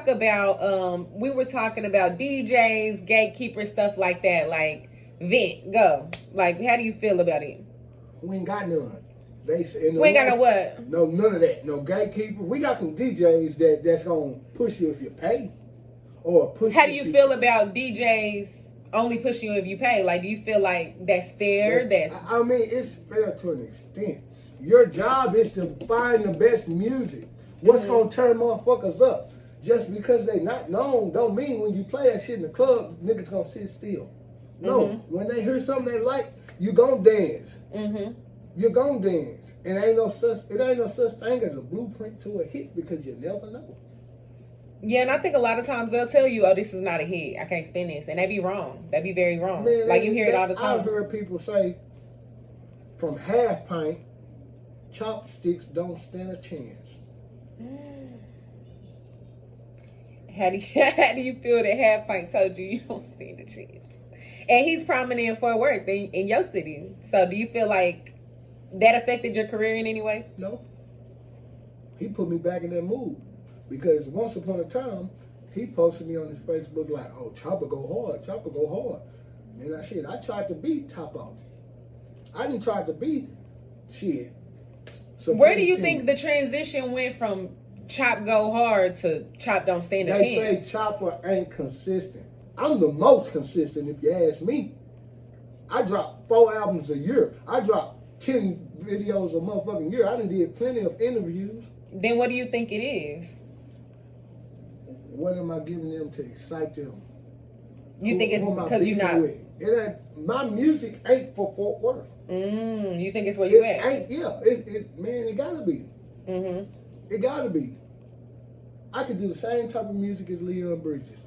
talk about we were talking about DJs, gatekeepers, stuff like that. Like, Vent, go. Like, how do you feel about it? We ain't got none. We ain't got no what? No, none of that. No gatekeeper. We got some DJs that's gonna push you if you pay, or push. How do you feel about DJs only pushing you if you pay? Like, do you feel like that's fair? I mean, it's fair to an extent. Your job is to find the best music. What's gonna turn motherfuckers up? Just because they not known don't mean when you play that shit in the club, niggas gonna sit still. No, when they hear something they like, you gonna dance. You're gonna dance. And it ain't no such thing as a blueprint to a hit because you never know. Yeah, and I think a lot of times they'll tell you, "Oh, this is not a hit. I can't spin this," and they be wrong. They be very wrong. Man, like you hear it all the time. I've heard people say, "From Halfpint, Chopstix don't stand a chance." How do you feel that Halfpint told you don't stand a chance? And he's prominent in Fort Worth in your city. So do you feel like that affected your career in any way? No. He put me back in that mood. Because once upon a time, he posted me on his Facebook like, "Oh, Chopper go hard, Chopper go hard." And I tried to beat Top Off. I didn't try to beat shit. Where do you think the transition went from Chop go hard to Chop don't stand a chance? They say Chopper ain't consistent. I'm the most consistent if you ask me. I drop 4 albums a year. I drop 10 videos a motherfucking year. I done did plenty of interviews. Then what do you think it is? What am I giving them to excite them? You think it's because you're not... It ain't, my music ain't for Fort Worth. You think it's where you at? Man, it gotta be. It gotta be. I could do the same type of music as Leon Bridges.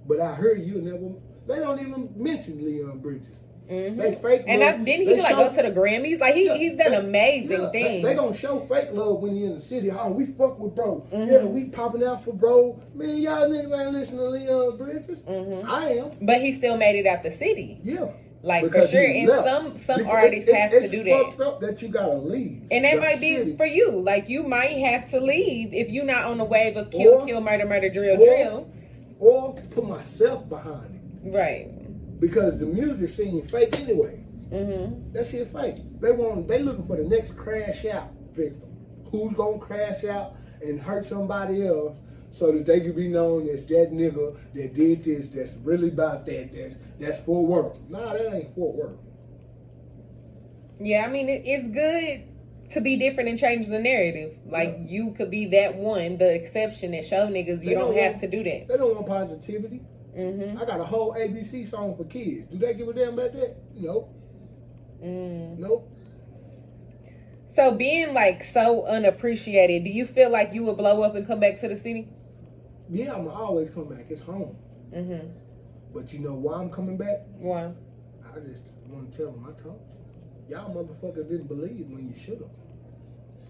But I heard they don't even mention Leon Bridges. They fake love. And didn't he go to the Grammys? Like he's done amazing things. They gonna show fake love when he in the city. Oh, we fuck with bro. Yeah, we popping out for bro. Man, y'all niggas ain't listening to Leon Bridges. I am. But he still made it out the city. Yeah. Like because for sure. And some artists have to do that. It's fucked up that you gotta leave. And that might be for you. Like you might have to leave if you're not on the wave of kill, murder, drill. Or put myself behind it. Right. Because the music scene fake anyway. That shit fake. They looking for the next crash out victim. Who's gonna crash out and hurt somebody else so that they can be known as that nigga that did this, that's really about that's Fort Worth. Nah, that ain't Fort Worth. Yeah, I mean it's good to be different and change the narrative. Like you could be that one, the exception that show niggas you don't have to do that. They don't want positivity. I got a whole ABC song for kids. Do they give a damn about that? Nope. Nope. So being like so unappreciated, do you feel like you would blow up and come back to the city? Yeah, I'm always come back. It's home. But you know why I'm coming back? Why? I just want to tell them I talked to you. Y'all motherfuckers didn't believe when you should have.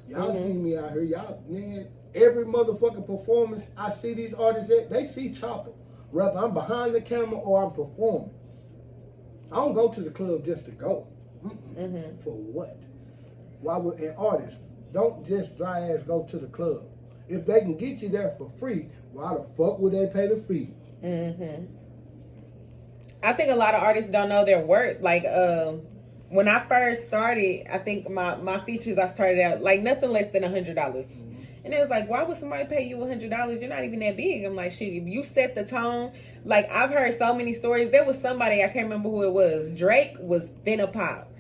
Y'all see me out here. Y'all, man, every motherfucking performance I see these artists at, they see Chopper. Whether I'm behind the camera or I'm performing. I don't go to the club just to go. For what? Why would an artist don't just dry ass go to the club? If they can get you there for free, why the fuck would they pay the fee? I think a lot of artists don't know their worth. Like when I first started, I think my features I started out like nothing less than $100. And it was like, why would somebody pay you $100? You're not even that big. I'm like, shit, if you set the tone. Like, I've heard so many stories. There was somebody, I can't remember who it was. Drake was finna pop.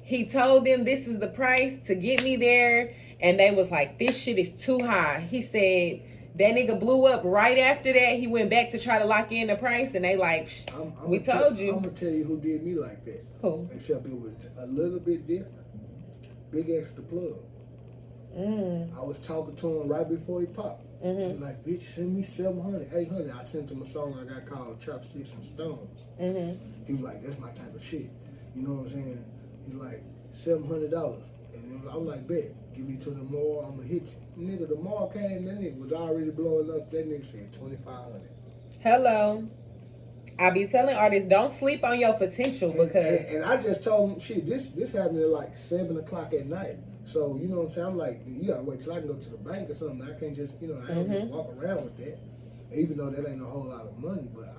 He told them this is the price to get me there. And they was like, this shit is too high. He said, that nigga blew up right after that. He went back to try to lock in the price. And they like, we told you. I'm going to tell you who did me like that. Who? Except it was a little bit different. Big Extra Plug. I was talking to him right before he popped. He was like, bitch, send me 700, 800. I sent him a song I got called Chopstix and Stones. He was like, that's my type of shit. You know what I'm saying? He's like, $700. And I was like, bet, give me to the mall, I'm going to hit you. Nigga, the mall came, that nigga was already blowing up. That nigga said 2,500. Hello. I be telling artists, don't sleep on your potential because... And I just told him, shit, this happened at like 7 o'clock at night. So, you know what I'm saying? I'm like, you gotta wait till I can go to the bank or something. I can't just, I can't just walk around with that. Even though that ain't a whole lot of money, but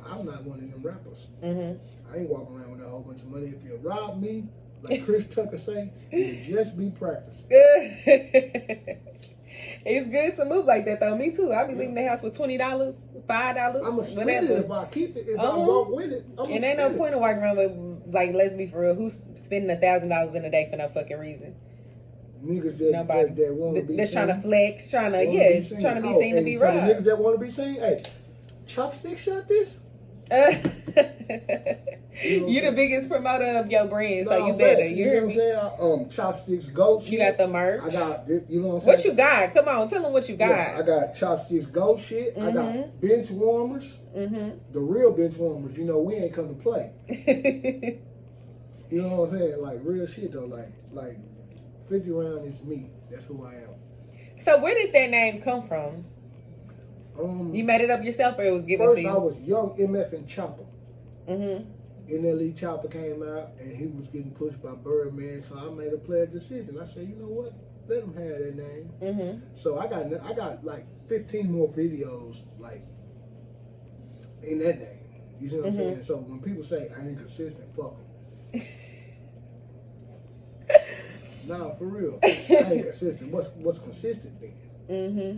I'm not one of them rappers. I ain't walking around with a whole bunch of money. If you rob me, like Chris Tucker say, you just be practicing. It's good to move like that, though. Me too. I'll be leaving the house with $20, $5, I'm a spend it if I keep it. If I walk with it, and ain't no point in walking around with, like, let's be for real. Who's spending $1,000 in a day for no fucking reason? Niggas that want to be that's seen. Trying to flex, trying to be seen to be right. robbed. The niggas that want to be seen, hey, Chopstix shot this. You the biggest promoter of your brand, so you facts, better. You know what I'm saying? Chopstix Go shit. You got the merch. I got, you know what I'm saying? What you got? Come on, tell them what you got. Yeah, I got Chopstix Go shit. I got bench warmers. The real bench warmers. You know, we ain't come to play. You know what I'm saying? Like real shit though. Like 50 round is me. That's who I am. So where did that name come from? You made it up yourself, or it was given to you? First, I was young MF and Chopper. NLE Chopper came out, and he was getting pushed by Birdman, so I made a player decision. I said, you know what? Let him have that name. So I got like 15 more videos, like, in that name. You see what I'm saying? So when people say, I ain't consistent, fuck them. Nah, for real. I ain't consistent. What's consistent then?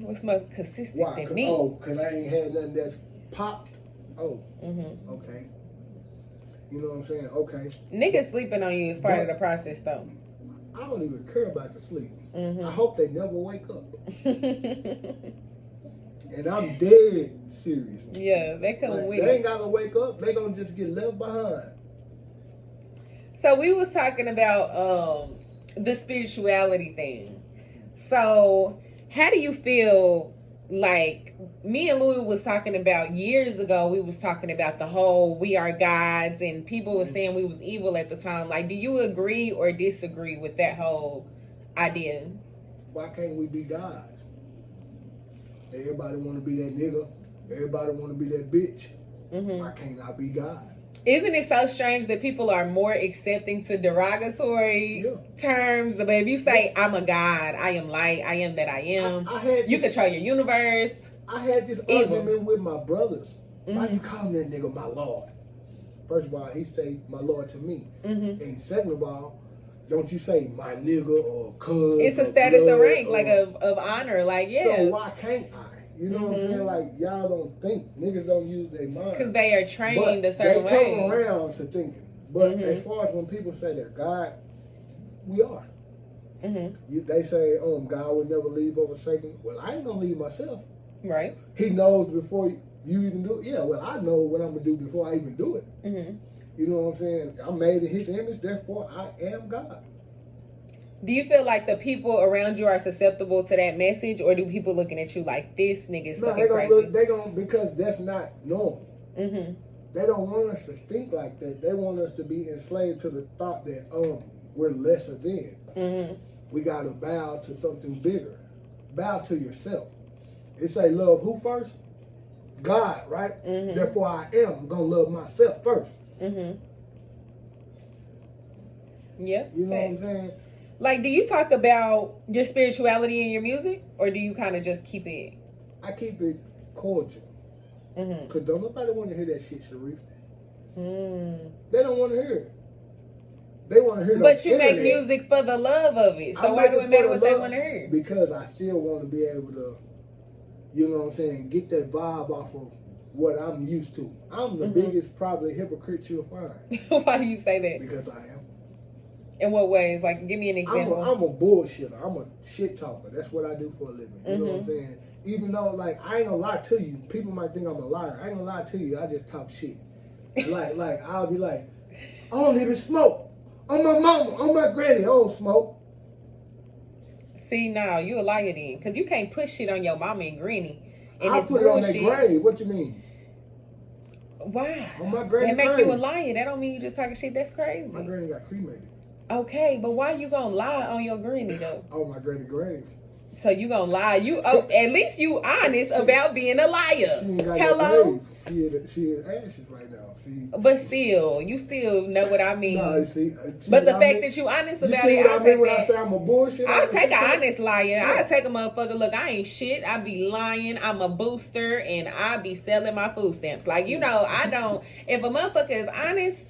What's most consistent than me? Because I ain't had nothing that's popped. Okay. You know what I'm saying? Okay. Niggas sleeping on you is part of the process, though. I don't even care about the sleep. I hope they never wake up. And I'm dead serious. Yeah, they come with. They ain't gotta wake up. They gonna just get left behind. So we was talking about the spirituality thing. So how do you feel? Like me and Louis was talking about years ago, we was talking about the whole we are gods, and people were saying we was evil at the time. Like, do you agree or disagree with that whole idea? Why can't we be gods? Everybody want to be that nigga. Everybody want to be that bitch. Why can't I be God? Isn't it so strange that people are more accepting to derogatory terms? But if you say, I'm a god, I am light, I am that I am, you control your universe. I had this argument with my brothers. Why you calling that nigga my Lord? First of all, he say my Lord to me. And second of all, don't you say my nigga or cuz. It's a status of rank, like of honor. Like, yeah. So why can't I? You know what I'm saying? Like, y'all don't think. Niggas don't use their mind. Because they are trained a certain way. They come around to thinking. But as far as when people say they're God, we are. They say, God would never leave or forsaken. Well, I ain't going to leave myself. Right. He knows before you even do it. Yeah, well, I know what I'm going to do before I even do it. You know what I'm saying? I'm made in his image, therefore I am God. Do you feel like the people around you are susceptible to that message, or do people looking at you like this nigga's fucking crazy? They don't, because that's not normal. They don't want us to think like that. They want us to be enslaved to the thought that we're lesser than. We gotta bow to something bigger. Bow to yourself. It say love who first? God, right? Therefore I am. I'm gonna love myself first. Yeah. You know what I'm saying? Like, do you talk about your spirituality in your music, or do you kind of just keep it? I keep it cordial. Because don't nobody want to hear that shit, Sharif. They don't want to hear it. They want to hear But you make music for the love of it. So why do it matter what they want to hear? Because I still want to be able to, you know what I'm saying, get that vibe off of what I'm used to. I'm the biggest probably hypocrite you'll find. Why do you say that? Because I am. In what ways? Like, give me an example. I'm a bullshitter. I'm a shit talker. That's what I do for a living. You know what I'm saying? Even though, like, I ain't gonna lie to you. People might think I'm a liar. I ain't gonna lie to you. I just talk shit. like I'll be like, I don't even smoke. On my mama, on my granny, I don't smoke. See, now you a liar then, because you can't put shit on your mama and granny. And I put it on their grave. What you mean? Why? On my granny That make grave. you a liar. That don't mean you just talking shit. That's crazy. My granny got cremated. Okay, but why you gonna lie on your granny though? On my granny grave. So you gonna lie? At least you honest about being a liar. She ain't got Hello. no grave. She in ashes right now. But still, you still know what I mean. Nah, but the fact that you honest about it, I mean when I say I'm a bullshit. I'll take an honest liar. Yeah. I'll take a motherfucker. Look, I ain't shit. I be lying. I'm a booster, and I be selling my food stamps. Like I don't. If a motherfucker is honest,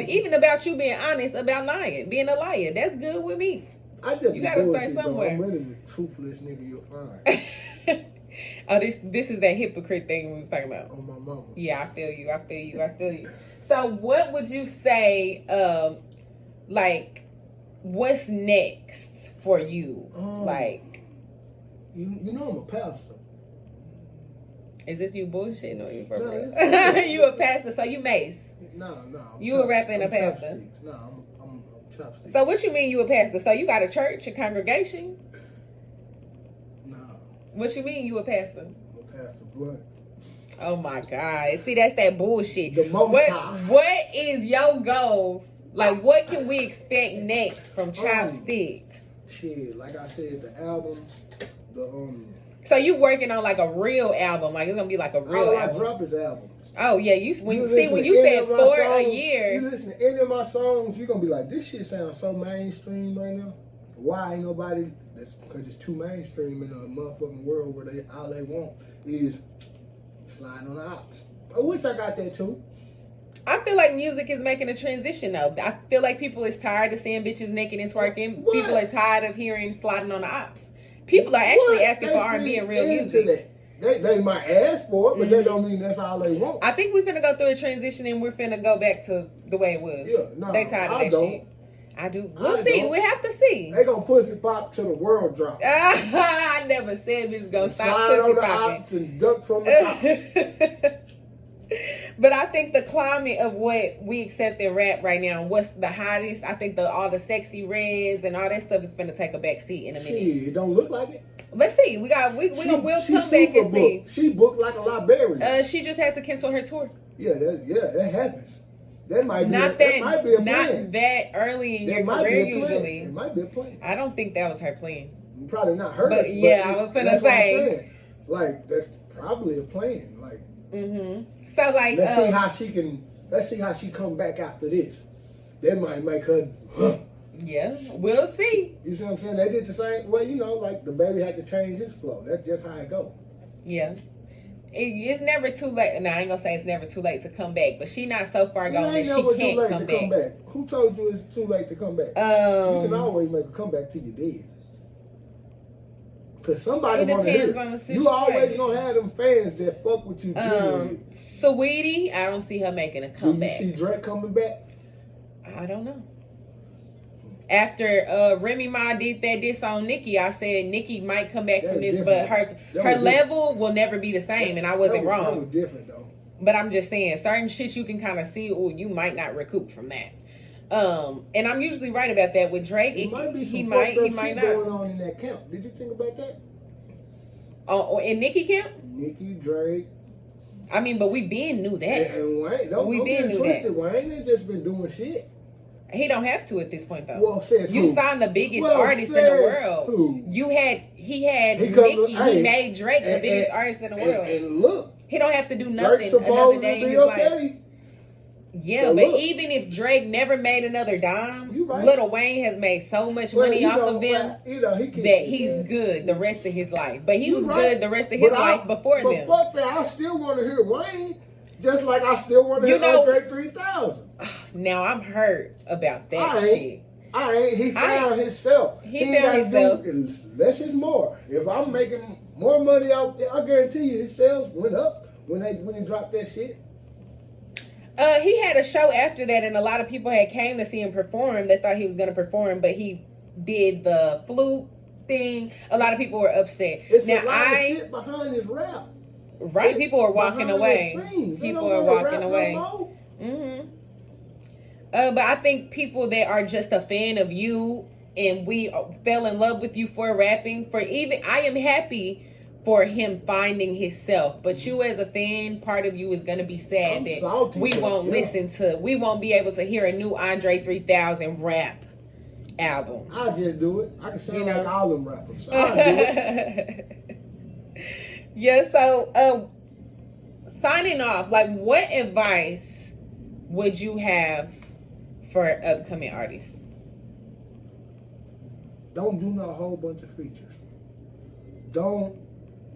even about you being honest about lying, being a liar, that's good with me. You gotta start somewhere. I'm really the truthfulest nigga you'll find. Oh, this is that hypocrite thing we was talking about. On my mama. Yeah, I feel you. So what would you say, like, what's next for you? Like, you know I'm a pastor. Is this you bullshitting or you for real? You a pastor, so you mace. No. You a rapper and a pastor. No, I'm Chopstix. So what you mean you a pastor? So you got a church, a congregation? What you mean you a pastor? I'm a pastor blood. Oh my God. See, that's that bullshit. What is your goals? Like, what can we expect next from Chopstix? Shit, like I said, the album, So you working on like a real album? Like it's gonna be like a real album? I drop his albums. Oh yeah, when you said 4 a year. You listen to any of my songs, you're gonna be like, this shit sounds so mainstream right now. Why ain't nobody? That's because it's too mainstream in a motherfucking world where all they want is sliding on the ops. I wish I got that too. I feel like music is making a transition though. I feel like people is tired of seeing bitches naked and twerking. What? People are tired of hearing sliding on the ops. People are actually asking for R&B and real music. They might ask for it, but that don't mean that's all they want. I think we're finna go through a transition and we're finna go back to the way it was. Yeah, no, they tired of that shit. I do. We'll see. We have to see. They gonna pussy pop till the world drops. I never said it's gonna stop pussy on the popping. Ops and duck from the cops. But I think the climate of what we accept in rap right now, what's the hottest, I think all the sexy reds and all that stuff is gonna take a back seat in a minute. It don't look like it. Let's see. We'll come back and see. She booked like a librarian. She just had to cancel her tour. Yeah, that happens. That might be that might be a plan. Not that early in your career, usually. It might be a plan. I don't think that was her plan. Probably not hers. But yeah, I was gonna say. Like, that's probably a plan. Like, so like, let's see how she come back after this. That might make her. Yeah, we'll see. You see what I'm saying? They did the same. Well, like the baby had to change his flow. That's just how it go. Yeah. It's never too late. No, I ain't gonna say it's never too late to come back, but she not so far gone that she can't come back. Who told you it's too late to come back? You can always make a comeback till you're dead. Cause somebody want to hear it. You always gonna have them fans that fuck with you. Saweetie, I don't see her making a comeback. Do you see Drake coming back? I don't know. After Remy Ma did that diss on Nicki, I said Nicki might come back from this, but her level will never be the same, and I wasn't wrong. That was different though. But I'm just saying, certain shit you can kind of see, you might not recoup from that. And I'm usually right about that with Drake. It might be some he might not. Going on in that camp. Did you think about that? Oh, in Nicki camp? Nicki, Drake. I mean, but we been knew that. And Wayne, don't get twisted. Wayne ain't just been doing shit. He don't have to at this point though. Well, says you who? Signed the biggest artist in the world. Who? He had Nicki. He made Drake the biggest artist in the world. And look, he don't have to do nothing another day in his life. Yeah, so but look, even if Drake never made another dime, right. Lil Wayne has made so much money off of them that he's good the rest of his life. But he was good the rest of his life before them. But fuck that, I still want to hear Wayne, just like I still want to hear Andre 3000. Now I'm hurt about that shit. He found himself. He found himself. Less is more. If I'm making more money out there, I guarantee you his sales went up when he dropped that shit. He had a show after that, and a lot of people had came to see him perform. They thought he was going to perform, but he did the flute thing. A lot of people were upset. It's a lot of shit behind his rap. Right, people are walking away. People are walking away. But I think people that are just a fan of you and we fell in love with you for rapping, I am happy for him finding himself. But you as a fan, part of you is going to be sad that we won't be able to hear a new Andre 3000 rap album. I'll just do it. I can sound like all them rappers. I'll do it. Yeah, signing off, like, what advice would you have for upcoming artists? Don't do no whole bunch of features. Don't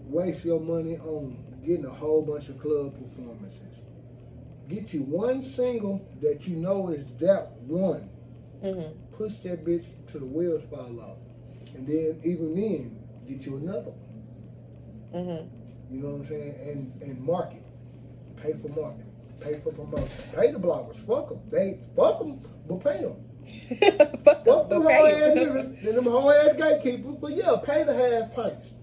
waste your money on getting a whole bunch of club performances. Get you one single that you know is that one. Mm-hmm. Push that bitch to the wheels fall off. And then, even then, get you another one. Mm-hmm. You know what I'm saying? And market. Pay for marketing. Pay for promotion. Pay the bloggers. Fuck them, but pay them. Fuck them whole ass niggas and them whole ass gatekeepers. But yeah, pay the half pints.